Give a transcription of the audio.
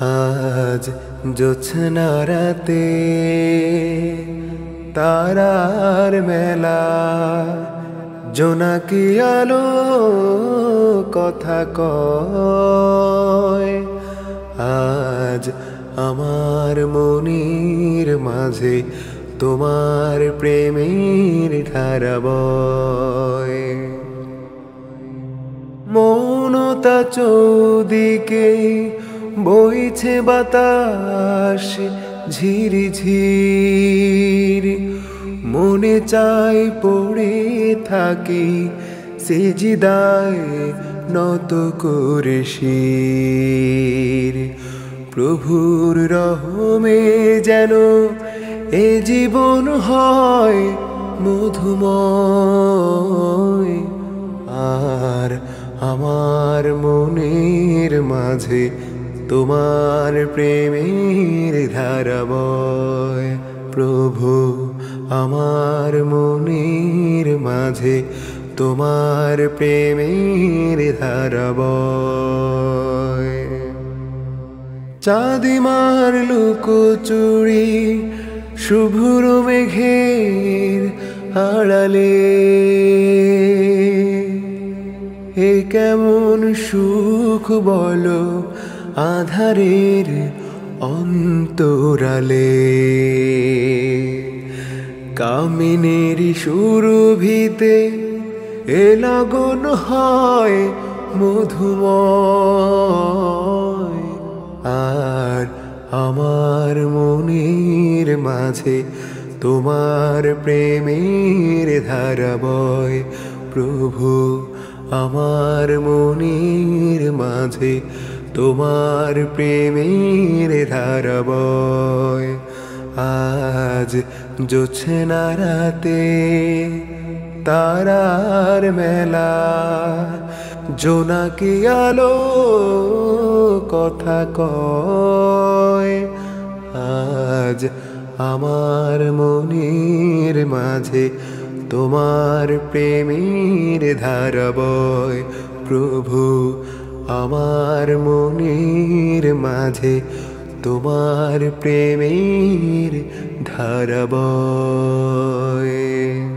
আজ জোছনা রাতে তারার মেলা, জোনাকি আলো কথা কয়। আজ আমার মনের মাঝে তোমার প্রেমের ধারা বয়। মৌনতা চৌদিকে বইছে বাতাস ঝিরিঝির, মনে চাই পড়ে থাকি সেজদায় নত করে শির। প্রভুর রহমে যেন এ জীবন হয় মধুময়। আর আমার মনের মাঝে তোমার প্রেমের ধারা বয়। প্রভু আমার মনের মাঝে তোমার প্রেমের ধারা বয়। চাঁদিমার লুকোচুরি শুভ্র মেঘের আড়ালে, এ কেমন সুখ বলো আধারের অন্তরালে। কামিনের সুরভিতে এ লগন হয় মধুময়। আর আমার মনের মাঝে তোমার প্রেমের ধারা বয়। প্রভু আমার মনের মাঝে তোমার প্রেমের ধারা বয়। আজ জোছনা রাতে তারার মেলা, জোনাকি আলো কথা কয়। আজ আমার মনের মাঝে তোমার প্রেমের ধারা বয়। প্রভু আমার মনের মাঝে তোমার প্রেমের ধারা বয়।